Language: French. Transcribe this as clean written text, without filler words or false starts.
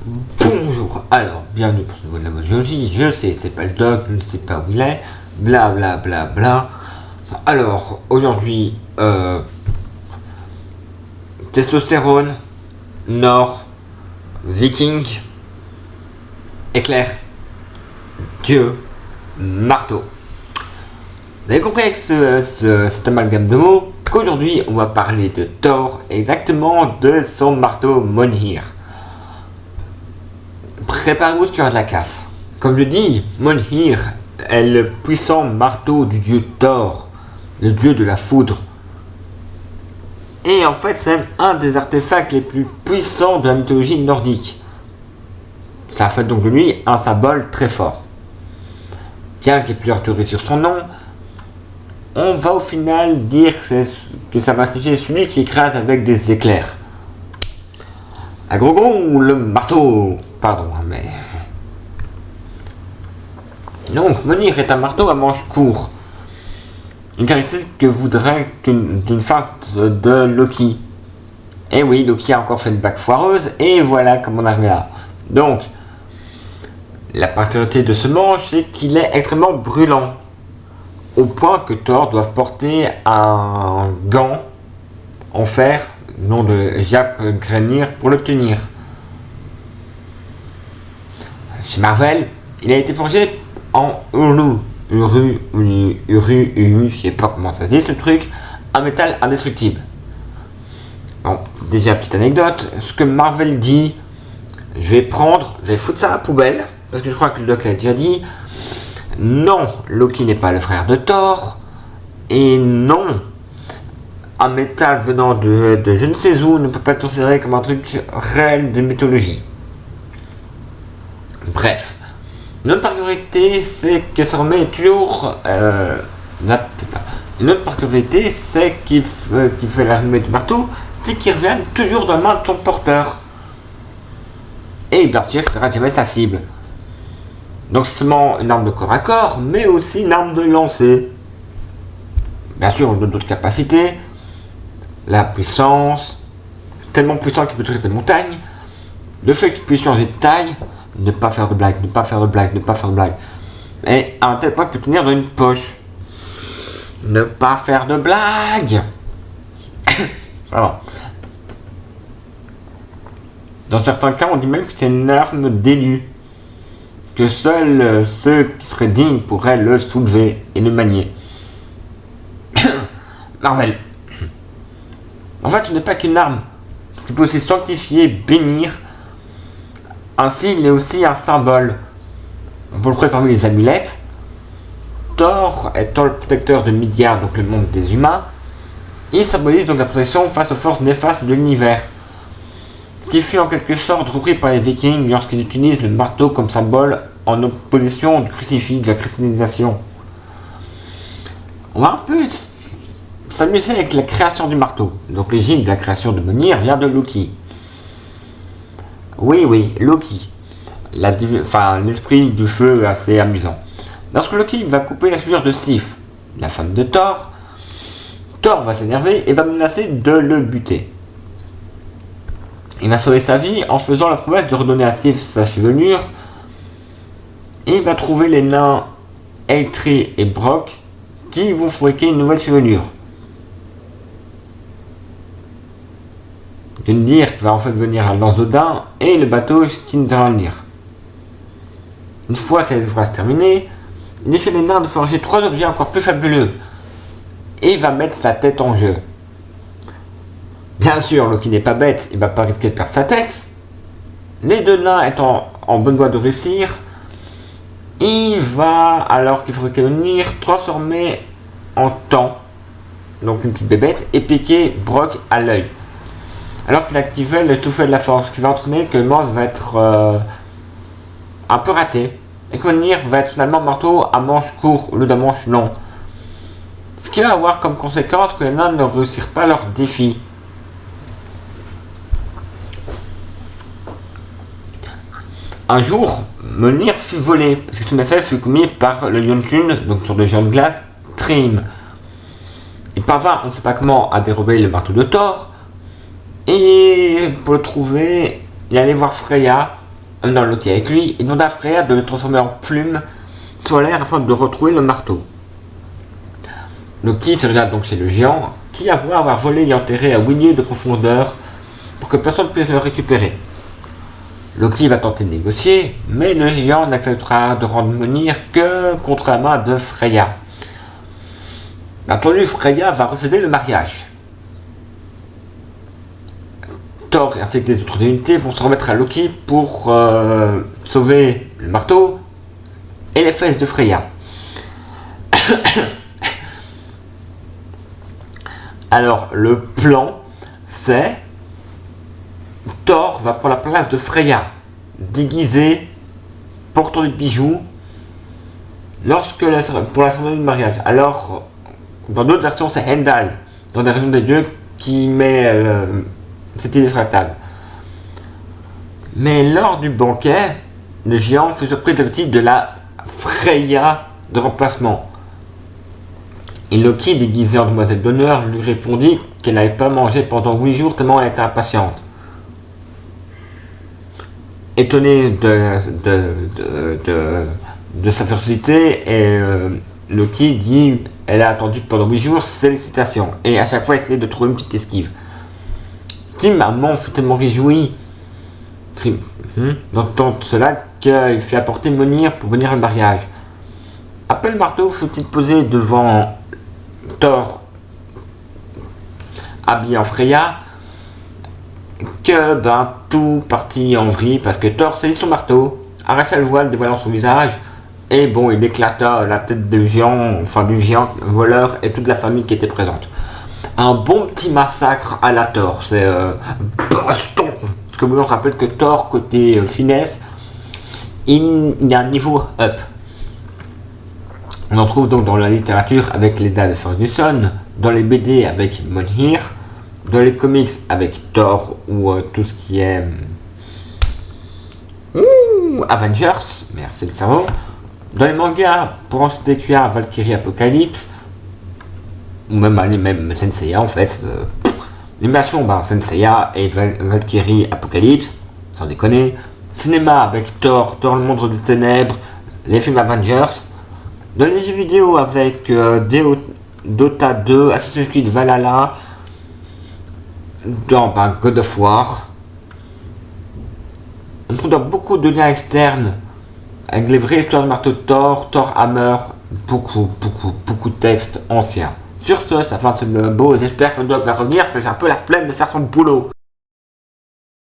Bonjour, alors bienvenue pour ce nouveau de la mode géologie. Je sais, c'est pas le doc, je ne sais pas où il est, bla bla bla bla. Alors aujourd'hui, testostérone, Nord, Viking, éclair, Dieu, marteau. Vous avez compris avec cet amalgame de mots qu'aujourd'hui on va parler de Thor, exactement de son marteau Mjolnir. Préparez-vous qu'il y aura de la casse. Comme je dis, Mjolnir est le puissant marteau du dieu Thor, le dieu de la foudre. Et en fait, c'est même un des artefacts les plus puissants de la mythologie nordique. Ça fait donc de lui un symbole très fort. Bien qu'il y ait plusieurs théories sur son nom, on va au final dire que ça va signifier celui qui écrase avec des éclairs. Un gros ou le marteau. Pardon, mais... Donc, Mjolnir est un marteau à manche court. Une caractéristique que voudrait qu'une farce de Loki. Et oui, Loki a encore fait une bague foireuse, et voilà comment on arrive là. Donc, la particularité de ce manche, c'est qu'il est extrêmement brûlant. Au point que Thor doit porter un gant en fer, nom de Jaap Grenir, pour l'obtenir. Chez Marvel, il a été forgé en Uru, je sais pas comment ça se dit ce truc, un métal indestructible. Bon, déjà petite anecdote, ce que Marvel dit, je vais foutre ça à la poubelle, parce que je crois que le doc l'a déjà dit. Non, Loki n'est pas le frère de Thor, et non, un métal venant de je ne sais où ne peut pas être considéré comme un truc réel de mythologie. Bref, notre particularité, c'est que ça remet toujours... Une autre particularité, c'est qu'il fait la résumé du marteau, c'est qu'il revient toujours dans la main de son porteur. Et bien sûr, il ne sera jamais sa cible. Donc c'est seulement une arme de corps à corps, mais aussi une arme de lancer. Bien sûr, on a d'autres capacités. La puissance, tellement puissant qu'il peut toucher des montagnes. Le fait qu'il puisse changer de taille, ne pas faire de blague, ne pas faire de blague, ne pas faire de blague. Et à un tel point qu'il peut tenir dans une poche. Ne pas faire de blague. Alors, dans certains cas, on dit même que c'est une arme d'élu. Que seuls ceux qui seraient dignes pourraient le soulever et le manier. Marvel. En fait, ce n'est pas qu'une arme. Parce qu'il peut aussi sanctifier, bénir. Ainsi, il est aussi un symbole. On peut le trouver parmi les amulettes. Thor étant le protecteur de Midgard, donc le monde des humains, il symbolise donc la protection face aux forces néfastes de l'univers. Ce qui fut en quelque sorte repris par les Vikings lorsqu'ils utilisent le marteau comme symbole en opposition du crucifix, de la christianisation. On va un peu s'amuser avec la création du marteau. Donc l'origine de la création de Mjolnir vient de Loki. Oui, Loki. L'esprit du feu est assez amusant. Lorsque Loki va couper la chevelure de Sif, la femme de Thor, Thor va s'énerver et va menacer de le buter. Il va sauver sa vie en faisant la promesse de redonner à Sif sa chevelure, et il va trouver les nains Eitri et Brock qui vont fabriquer une nouvelle chevelure. Gundir va en fait venir à Lanzodin et le bateau Skindranir. Une fois cette phrase terminée, il défie les nains de forger 3 objets encore plus fabuleux et va mettre sa tête en jeu. Bien sûr, Loki n'est pas bête, il ne va pas risquer de perdre sa tête. Les deux nains étant en bonne voie de réussir, il va, alors qu'il faudrait venir, transformer en temps, donc une petite bébête, et piquer Brock à l'œil. Alors qu'il activait le touffet de la force, ce qui va entraîner que le monstre va être un peu raté, et que Mjolnir va être finalement marteau à manche court au lieu d'un manche long. Ce qui va avoir comme conséquence que les nains ne réussirent pas leur défi. Un jour, Mjolnir fut volé, parce que ce méfait fut commis par le Jotun, donc sur le géant de glace, Thrym. Il parvint, on ne sait pas comment, à dérober le marteau de Thor, et pour le trouver, il allait voir Freya, amenant Loki avec lui, et demanda à Freya de le transformer en plume solaire afin de retrouver le marteau. Loki se revient donc chez le géant, qui avoue avoir volé et enterré à 8 lieues de profondeur pour que personne ne puisse le récupérer. Loki va tenter de négocier, mais le géant n'acceptera de rendre Mjolnir que contre la main de Freya. Bien entendu, Freya va refuser le mariage. Thor ainsi que les autres divinités vont se remettre à Loki pour sauver le marteau et les fesses de Freya. Alors, le plan, c'est Thor va prendre la place de Freya, déguisé, portant des bijoux, pour la cérémonie de mariage. Alors, dans d'autres versions, c'est Heimdall, dans la réunion des dieux, qui met cette idée sur la table. Mais lors du banquet, le géant fut surpris de titre de la Freya de remplacement. Et Loki, déguisé en demoiselle d'honneur, lui répondit qu'elle n'avait pas mangé pendant 8 jours tellement elle était impatiente. Étonné de sa férocité, Loki dit elle a attendu pendant 8 jours, félicitations. Et à chaque fois, essayait de trouver une petite esquive. Tim, maman, fut tellement réjoui d'entendre cela qu'il fit apporter Mjolnir pour venir au mariage. Après le marteau, fut-il posé devant Thor, habillé en Freya, que tout partit en vrille parce que Thor saisit son marteau, arracha le voile dévoilant son visage, et bon, il éclata la tête du géant voleur et toute la famille qui était présente. Un bon petit massacre à la Thor, c'est baston. Parce que vous on rappelle que Thor, côté finesse, il y a un niveau up. On en trouve donc dans la littérature avec les Dalles de Ferguson, dans les BD avec Mjolnir, dans les comics avec Thor ou tout ce qui est Avengers, merci le cerveau. Dans les mangas, pour en citer qu'un, Valkyrie Apocalypse, ou même Senseiya en fait. L'animation, Senseiya et Valkyrie Apocalypse, sans déconner. Cinéma avec Thor, le monde des ténèbres, les films Avengers. Dans les jeux vidéo avec Dota 2, Assassin's Creed Valhalla, dans God of War. On trouve dans beaucoup de liens externes avec les vraies histoires de marteau de Thor Hammer, beaucoup de textes anciens. Sur ce, ça fait un beau, j'espère que le doc va revenir, parce que j'ai un peu la flemme de faire son boulot.